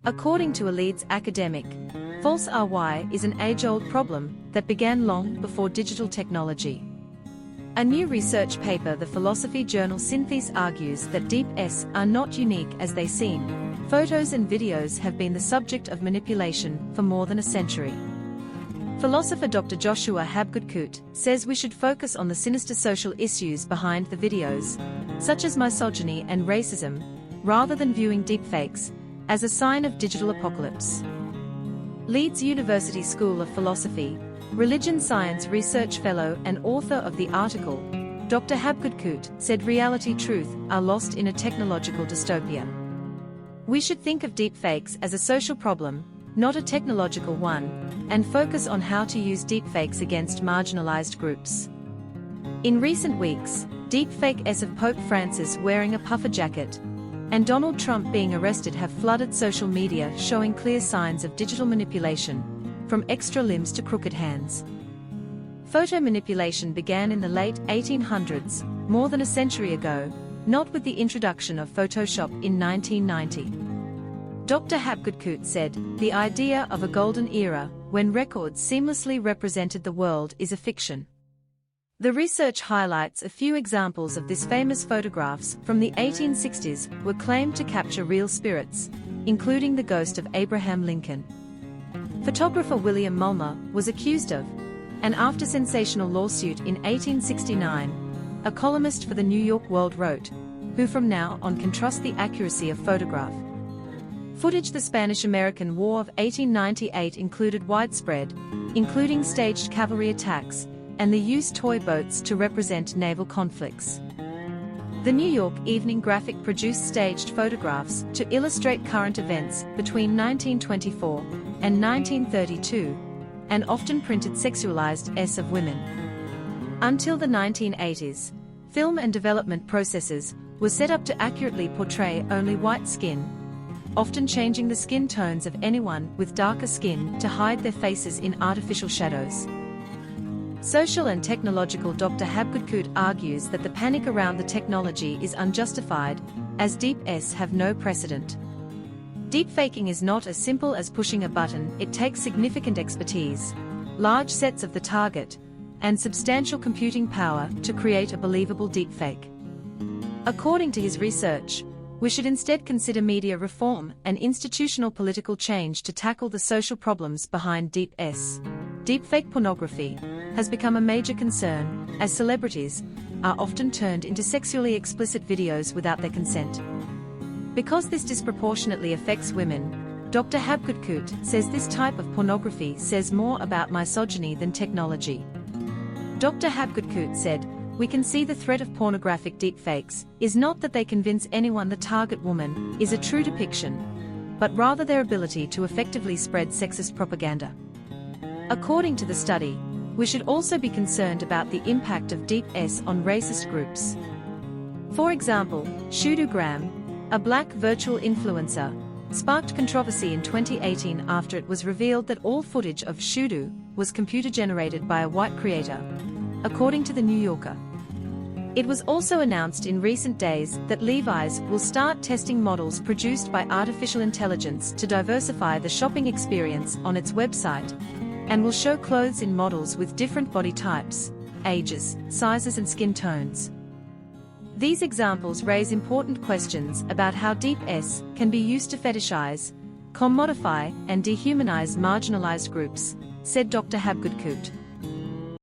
According to a Leeds academic, false RY is an age-old problem that began long before digital technology. A new research paper, the philosophy journal Synthese, argues that Deepfakes are not unique as they seem. Photos and videos have been the subject of manipulation for more than a century. Philosopher Dr. Joshua Habgood says we should focus on the sinister social issues behind the videos, such as misogyny and racism, rather than viewing deepfakes as a sign of digital apocalypse. Leeds University School of Philosophy, Religion Science Research Fellow and author of the article, Dr. Habgood said reality truth are lost in a technological dystopia. We should think of deepfakes as a social problem, not a technological one, and focus on how to use deepfakes against marginalized groups. In recent weeks, deepfakes of Pope Francis wearing a puffer jacket and Donald Trump being arrested have flooded social media, showing clear signs of digital manipulation, from extra limbs to crooked hands. Photo manipulation began in the late 1800s, more than a century ago, not with the introduction of Photoshop in 1990. Dr. Habgood said, "The idea of a golden era, when records seamlessly represented the world, is a fiction." The research highlights a few examples of this. Famous photographs from the 1860s were claimed to capture real spirits, including the ghost of Abraham Lincoln. Photographer William Mulmer was accused of, and after sensational lawsuit in 1869, a columnist for the New York World wrote, "Who from now on can trust the accuracy of photograph?" Footage. The Spanish-American War of 1898 included widespread, including staged cavalry attacks, and the used toy boats to represent naval conflicts. The New York Evening Graphic produced staged photographs to illustrate current events between 1924 and 1932, and often printed sexualized s of women. Until the 1980s, film and development processes were set up to accurately portray only white skin, often changing the skin tones of anyone with darker skin to hide their faces in artificial shadows. Social and technological. Dr. Habgood argues that the panic around the technology is unjustified, as deepfakes have no precedent. Deepfaking is not as simple as pushing a button. It takes significant expertise, large sets of the target, and substantial computing power to create a believable deepfake. According to his research, we should instead consider media reform and institutional political change to tackle the social problems behind deepfakes. Deepfake pornography has become a major concern, as celebrities are often turned into sexually explicit videos without their consent. Because this disproportionately affects women, Dr. Habgood says this type of pornography says more about misogyny than technology. Dr. Habgood said, "We can see the threat of pornographic deepfakes is not that they convince anyone the target woman is a true depiction, but rather their ability to effectively spread sexist propaganda." According to the study, we should also be concerned about the impact of deepfakes on racist groups. For example, Shoodogram, a black virtual influencer, sparked controversy in 2018 after it was revealed that all footage of Shoodo was computer-generated by a white creator, according to The New Yorker. It was also announced in recent days that Levi's will start testing models produced by artificial intelligence to diversify the shopping experience on its website, and will show clothes in models with different body types, ages, sizes and skin tones. These examples raise important questions about how deepfakes can be used to fetishize, commodify and dehumanize marginalized groups, said Dr. Habgood.